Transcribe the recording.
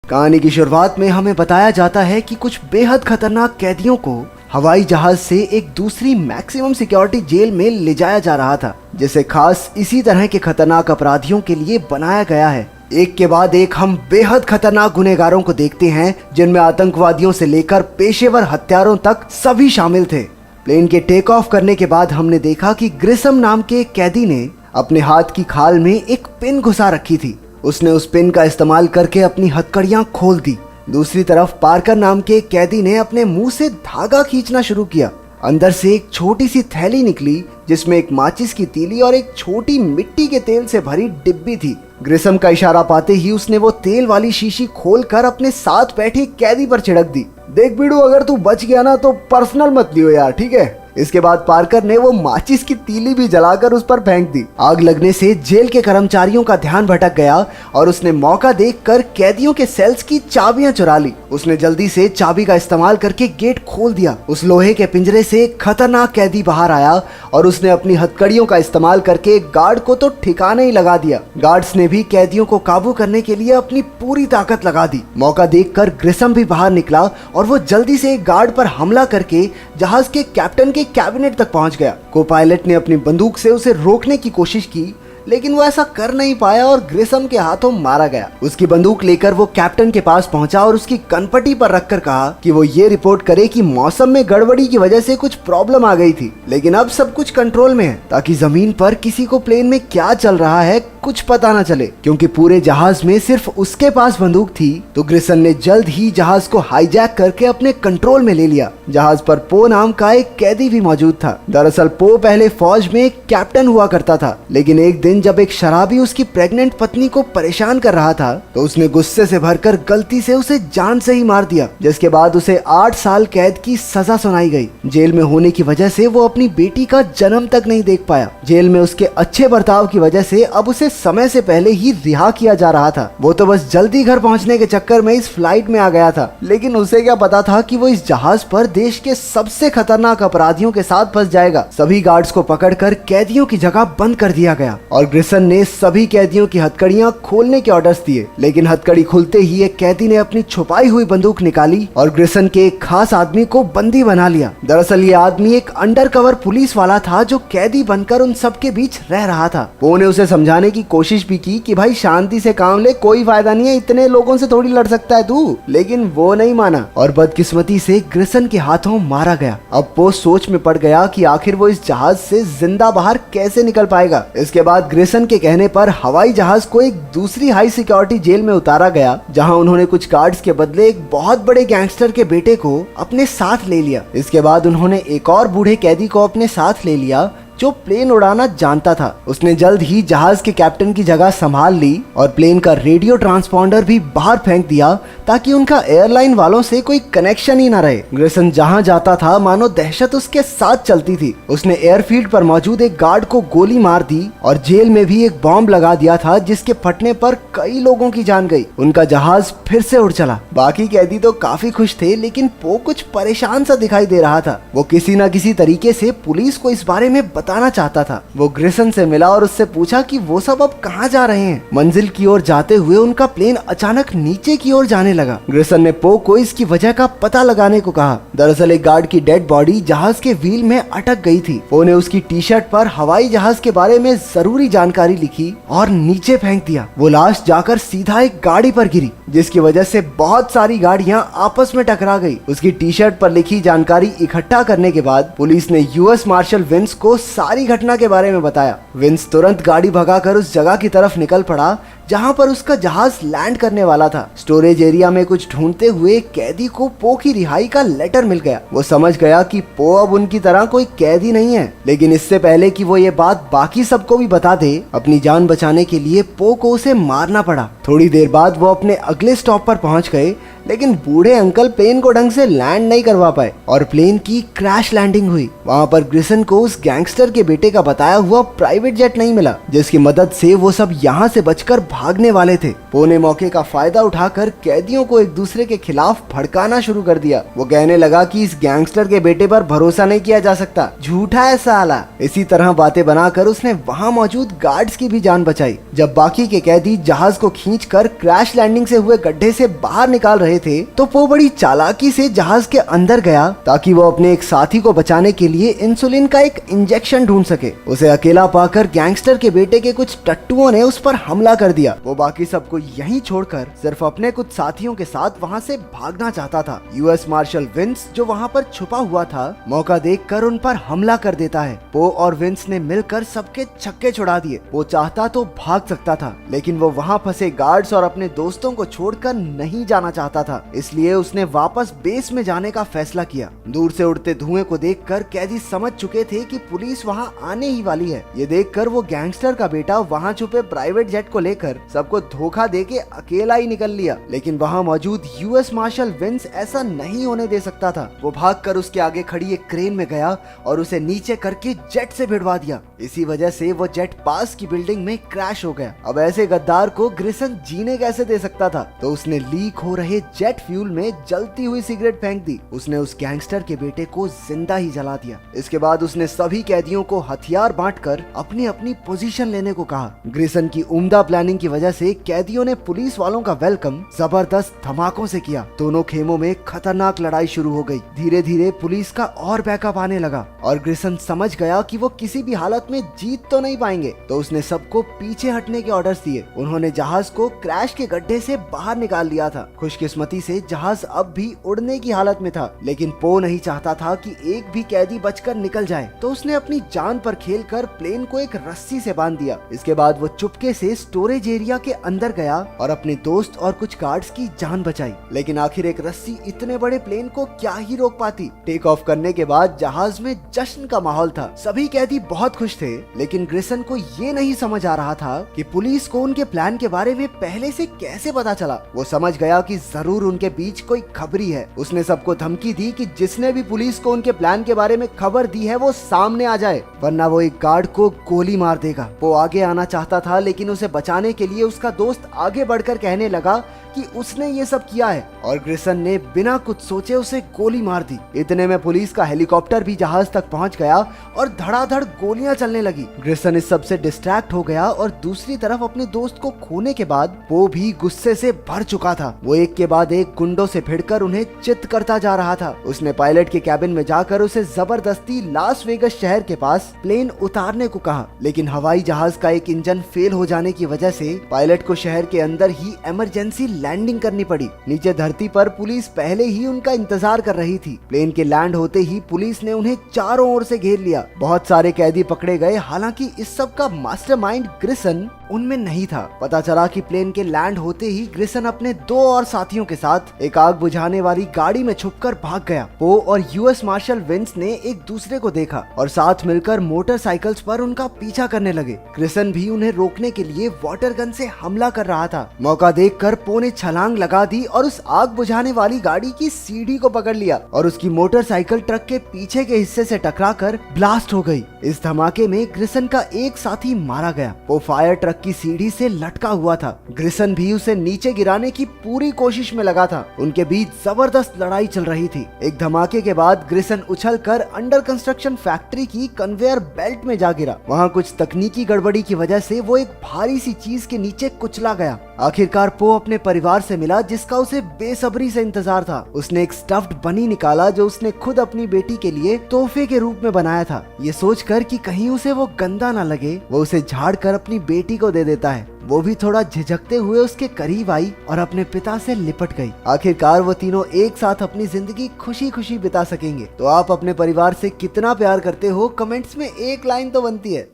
कहानी की शुरुआत में हमें बताया जाता है कि कुछ बेहद खतरनाक कैदियों को हवाई जहाज से एक दूसरी मैक्सिमम सिक्योरिटी जेल में ले जाया जा रहा था, जिसे खास इसी तरह के खतरनाक अपराधियों के लिए बनाया गया है। एक के बाद एक हम बेहद खतरनाक गुनहगारों को देखते हैं, जिनमें आतंकवादियों से लेकर पेशेवर हत्यारों तक सभी शामिल थे। प्लेन के टेक ऑफ करने के बाद हमने देखा कि ग्रिसम नाम के एक कैदी ने अपने हाथ की खाल में एक पिन घुसा रखी थी। उसने उस पिन का इस्तेमाल करके अपनी हथकड़ियां खोल दी। दूसरी तरफ पार्कर नाम के एक कैदी ने अपने मुंह से धागा खींचना शुरू किया। अंदर से एक छोटी सी थैली निकली, जिसमें एक माचिस की तीली और एक छोटी मिट्टी के तेल से भरी डिब्बी थी। ग्रिसम का इशारा पाते ही उसने वो तेल वाली शीशी खोलकर अपने साथ बैठे कैदी पर छिड़क दी। देख बीड़ू, अगर तू बच गया ना तो पर्सनल मत लियो यार, ठीक है। इसके बाद पार्कर ने वो माचिस की तीली भी जलाकर उस पर फेंक दी। आग लगने से जेल के कर्मचारियों का ध्यान भटक गया और उसने मौका देखकर कैदियों के सेल्स की चाबियां चुरा ली। उसने जल्दी से चाबी का इस्तेमाल करके गेट खोल दिया। उस लोहे के पिंजरे से एक खतरनाक कैदी बाहर आया और उसने अपनी हथकड़ियों का इस्तेमाल करके गार्ड को तो ठिकाने ही लगा दिया। गार्ड्स ने भी कैदियों को काबू करने के लिए अपनी पूरी ताकत लगा दी। मौका देखकर ग्रिसम भी बाहर निकला और वो जल्दी से एक गार्ड पर हमला करके जहाज के कैप्टन के कैबिनेट तक पहुंच गया। को पायलट ने अपनी बंदूक से उसे रोकने की कोशिश की, लेकिन वो ऐसा कर नहीं पाया और ग्रिसम के हाथों मारा गया। उसकी बंदूक लेकर वो कैप्टन के पास पहुंचा और उसकी कनपटी पर रखकर कहा कि वो ये रिपोर्ट करे कि मौसम में गड़बड़ी की वजह से कुछ प्रॉब्लम आ गई थी, लेकिन अब सब कुछ कंट्रोल में है, ताकि जमीन पर किसी को प्लेन में क्या चल रहा है कुछ पता न चले। क्योंकि पूरे जहाज में सिर्फ उसके पास बंदूक थी, तो ग्रिसन ने जल्द ही जहाज को हाईजैक करके अपने कंट्रोल में ले लिया। जहाज पर पो नाम का एक कैदी भी मौजूद था। दरअसल पो पहले फौज में एक कैप्टन हुआ करता था, लेकिन एक दिन जब एक शराबी उसकी प्रेग्नेंट पत्नी को परेशान कर रहा था, तो उसने गुस्से से भरकर गलती से उसे जान से ही मार दिया, जिसके बाद उसे 8 साल कैद की सजा सुनाई गई। जेल में होने की वजह से वो अपनी बेटी का जन्म तक नहीं देख पाया। जेल में उसके अच्छे बर्ताव की वजह से अब उसे समय से पहले ही रिहा किया जा रहा था। वो तो बस जल्दी घर पहुंचने के चक्कर में इस फ्लाइट में आ गया था, लेकिन उसे क्या पता था कि वो इस जहाज पर देश के सबसे खतरनाक अपराधियों के साथ फंस जाएगा। सभी गार्ड्स को पकड़कर कैदियों की जगह बंद कर दिया गया और ग्रिसन ने सभी कैदियों की हथकड़ियां खोलने के ऑर्डर्स दिए। लेकिन हथकड़ी खुलते ही एक कैदी ने अपनी छुपाई हुई बंदूक निकाली और ग्रिसन के एक खास आदमी को बंदी बना लिया। दरअसल ये आदमी एक अंडरकवर पुलिस वाला था, जो कैदी बनकर उन सबके बीच रह रहा था। पो ने उसे समझाने की कोशिश भी की कि भाई शांति से काम ले, कोई फायदा नहीं है, इतने लोगों से थोड़ी लड़ सकता है तू, लेकिन वो नहीं माना और बदकिस्मती से ग्रिसन के हाथों मारा गया। अब पो सोच में पड़ गया कि आखिर वो इस जहाज से जिंदा बाहर कैसे निकल पाएगा। इसके बाद ग्रिसन के कहने पर हवाई जहाज को एक दूसरी हाई सिक्योरिटी जेल में उतारा गया, जहां उन्होंने कुछ गार्ड्स के बदले एक बहुत बड़े गैंगस्टर के बेटे को अपने साथ ले लिया। इसके बाद उन्होंने एक और बूढ़े कैदी को अपने साथ ले लिया, जो प्लेन उड़ाना जानता था। उसने जल्द ही जहाज के कैप्टन की जगह संभाल ली और प्लेन का रेडियो ट्रांसपॉन्डर भी बाहर फेंक दिया, ताकि उनका एयरलाइन वालों से कोई कनेक्शन ही ना रहे। ग्रिसन जहां जाता था मानो दहशत उसके साथ चलती थी। उसने एयरफील्ड पर मौजूद एक गार्ड को गोली मार दी और जेल में भी एक बॉम्ब लगा दिया था, जिसके फटने पर कई लोगों की जान गई। उनका जहाज फिर से उड़ चला। बाकी कैदी तो काफी खुश थे, लेकिन पो कुछ परेशान सा दिखाई दे रहा था। वो किसी न किसी तरीके से पुलिस को इस बारे में बताना चाहता था। वो ग्रिसन से मिला और उससे पूछा कि वो सब अब कहाँ जा रहे हैं। मंजिल की ओर जाते हुए उनका प्लेन अचानक नीचे की ओर जाने लगा। ग्रिसन ने पो को इसकी वजह का पता लगाने को कहा। दरअसल एक गार्ड की डेड बॉडी जहाज के व्हील में अटक गई थी। पो ने उसकी टी शर्ट पर हवाई जहाज के बारे में जरूरी जानकारी लिखी और नीचे फेंक दिया। वो लाश जाकर सीधा एक गाड़ी पर गिरी, जिसकी वजह से बहुत सारी गाड़ियां आपस में टकरा गई। उसकी टी शर्ट पर लिखी जानकारी इकट्ठा करने के बाद पुलिस ने यूएस मार्शल विंस को सारी घटना के बारे में बताया। विंस तुरंत गाड़ी भगाकर उस जगह की तरफ निकल पड़ा जहां पर उसका जहाज लैंड करने वाला था। स्टोरेज एरिया में कुछ ढूंढते हुए कैदी को पो की रिहाई का लेटर मिल गया। वो समझ गया कि पो अब उनकी तरह कोई कैदी नहीं है, लेकिन इससे पहले कि वो ये बात बाकी सबको भी बता दे, अपनी जान बचाने के लिए पो को उसे मारना पड़ा। थोड़ी देर बाद वो अपने अगले स्टॉप पर पहुंच गए, लेकिन बूढ़े अंकल प्लेन को ढंग से लैंड नहीं करवा पाए और प्लेन की क्रैश लैंडिंग हुई। वहाँ पर ग्रिसन को उस गैंगस्टर के बेटे का बताया हुआ प्राइवेट जेट नहीं मिला, जिसकी मदद से वो सब यहाँ से बचकर भागने वाले थे। पो ने मौके का फायदा उठाकर कैदियों को एक दूसरे के खिलाफ भड़काना शुरू कर दिया। वो कहने लगा कि इस गैंगस्टर के बेटे पर भरोसा नहीं किया जा सकता, झूठा है साला। इसी तरह बातें बनाकर उसने वहाँ मौजूद गार्ड्स की भी जान बचाई। जब बाकी के कैदी जहाज को खींचकर क्रैश लैंडिंग से हुए गड्ढे से बाहर निकाल रहे थे तो पो बड़ी चालाकी से जहाज के अंदर गया ताकि वो अपने एक साथी को बचाने के लिए इंसुलिन का एक इंजेक्शन ढूंढ सके। उसे अकेला पाकर गैंगस्टर के बेटे के कुछ टट्टुओं ने उस पर हमला कर दिया। वो बाकी सबको यहीं छोड़कर सिर्फ अपने कुछ साथियों के साथ वहाँ से भागना चाहता था। यूएस मार्शल विंस जो वहाँ पर छुपा हुआ था, मौका देखकर उन पर हमला कर देता है। पो और विंस ने मिलकर सबके छक्के छुड़ा दिए। वो चाहता तो भाग सकता था, लेकिन वो वहाँ फंसे गार्ड्स और अपने दोस्तों को छोड़कर नहीं जाना चाहता था, इसलिए उसने वापस बेस में जाने का फैसला किया। दूर से उड़ते धुएं को देखकर कैदी समझ चुके थे कि पुलिस वहाँ आने ही वाली है। ये देखकर वो गैंगस्टर का बेटा वहाँ छुपे प्राइवेट जेट को लेकर सबको धोखा देके अकेला ही निकल लिया। लेकिन वहाँ मौजूद यूएस मार्शल विंस ऐसा नहीं होने दे सकता था। वो भागकर उसके आगे खड़ी एक क्रेन में गया और उसे नीचे करके जेट से भिड़वा दिया। इसी वजह से वो जेट पास की बिल्डिंग में क्रैश हो गया। अब ऐसे गद्दार को ग्रिसन जीने कैसे दे सकता था, तो उसने लीक हो रहे जेट फ्यूल में जलती हुई सिगरेट फेंक दी। उसने उस गैंगस्टर के बेटे को जिंदा ही जला दिया। इसके बाद उसने सभी कैदियों को हथियार बांटकर अपनी अपनी पोजीशन लेने को कहा। ग्रिसन की उम्दा प्लानिंग की वजह से कैदियों ने पुलिस वालों का वेलकम जबरदस्त धमाकों से किया। दोनों खेमों में खतरनाक लड़ाई शुरू हो गई। धीरे धीरे पुलिस का और बैकअप आने लगा और ग्रिसन समझ गया कि वो किसी भी हालत में जीत तो नहीं पाएंगे, तो उसने सबको पीछे हटने के ऑर्डर्स दिए। उन्होंने जहाज को क्रैश के गड्ढे से बाहर निकाल लिया था। खुशकिस्मती से जहाज अब भी उड़ने की हालत में था, लेकिन पो नहीं चाहता था कि एक भी कैदी बचकर निकल जाए, तो उसने अपनी जान पर खेलकर प्लेन को एक रस्सी से बांध दिया। इसके बाद वो चुपके से स्टोरेज एरिया के अंदर गया और अपने दोस्त और कुछ गार्ड्स की जान बचाई। लेकिन आखिर एक रस्सी इतने बड़े प्लेन को क्या ही रोक पाती। टेक ऑफ करने के बाद जहाज में जश्न का माहौल था। सभी कैदी बहुत खुश थे, लेकिन ग्रिसन को ये नहीं समझ आ रहा था कि पुलिस को उनके प्लान के बारे में पहले से कैसे पता चला। वो समझ गया कि जरूर उनके बीच कोई खबरी है। उसने सबको धमकी दी कि जिसने भी पुलिस को उनके प्लान के बारे में खबर दी है वो सामने आ जाए, वरना वो एक गार्ड को गोली मार देगा। वो आगे आना चाहता था, लेकिन उसे बचाने के लिए उसका दोस्त आगे बढ़कर कहने लगा कि उसने ये सब किया है, और ग्रिसन ने बिना कुछ सोचे उसे गोली मार दी। इतने में पुलिस का हेलीकॉप्टर भी जहाज तक पहुंच गया और धड़ाधड़ गोलियां चलने लगी। ग्रिसन इस सब से डिस्ट्रैक्ट हो गया और दूसरी तरफ अपने दोस्त को खोने के बाद वो भी गुस्से से भर चुका था। वो एक के बाद एक गुंडों से भिड़कर उन्हें चित करता जा रहा था। उसने पायलट के कैबिन में जाकर उसे जबरदस्ती लास वेगस शहर के पास प्लेन उतारने को कहा, लेकिन हवाई जहाज का एक इंजन फेल हो जाने की वजह से पायलट को शहर के अंदर ही इमरजेंसी लैंडिंग करनी पड़ी। नीचे धरती पर पुलिस पहले ही उनका इंतजार कर रही थी। प्लेन के लैंड होते ही पुलिस ने उन्हें चारों ओर से घेर लिया। बहुत सारे कैदी पकड़े गए, हालांकि इस सब का मास्टरमाइंड ग्रिसन उनमें नहीं था। पता चला कि प्लेन के लैंड होते ही ग्रिसन अपने दो और साथियों के साथ एक आग बुझाने वाली गाड़ी में छुपकर भाग गया। पो और यूएस मार्शल विंस ने एक दूसरे को देखा और साथ मिलकर मोटरसाइकिल्स पर उनका पीछा करने लगे। ग्रिसन भी उन्हें रोकने के लिए वाटर गन से हमला कर रहा था। मौका देखकर पो ने छलांग लगा दी और उस आग बुझाने वाली गाड़ी की सीढ़ी को पकड़ लिया और उसकी मोटरसाइकिल ट्रक के पीछे के हिस्से से टकराकर ब्लास्ट हो गई। इस धमाके में ग्रिसन का एक साथी मारा गया। वो फायर ट्रक की सीढ़ी से लटका हुआ था। ग्रिसन भी उसे नीचे गिराने की पूरी कोशिश में लगा था। उनके बीच जबरदस्त लड़ाई चल रही थी। एक धमाके के बाद ग्रिसन उछलकर अंडर कंस्ट्रक्शन फैक्ट्री की कन्वेयर बेल्ट में जा गिरा। वहाँ कुछ तकनीकी गड़बड़ी की वजह से वो एक भारी सी चीज के नीचे कुचला गया। आखिरकार पो अपने परिवार से मिला, जिसका उसे बेसब्री से इंतजार था। उसने एक स्टफ्ड बनी निकाला जो उसने खुद अपनी बेटी के लिए तोहफे के रूप में बनाया था। ये सोचकर कि कहीं उसे वो गंदा ना लगे, वो उसे झाड़ कर अपनी बेटी को दे देता है। वो भी थोड़ा झिझकते हुए उसके करीब आई और अपने पिता से लिपट गई। आखिरकार वो तीनों एक साथ अपनी जिंदगी खुशी खुशी बिता सकेंगे। तो आप अपने परिवार से कितना प्यार करते हो, कमेंट्स में एक लाइन तो बनती है।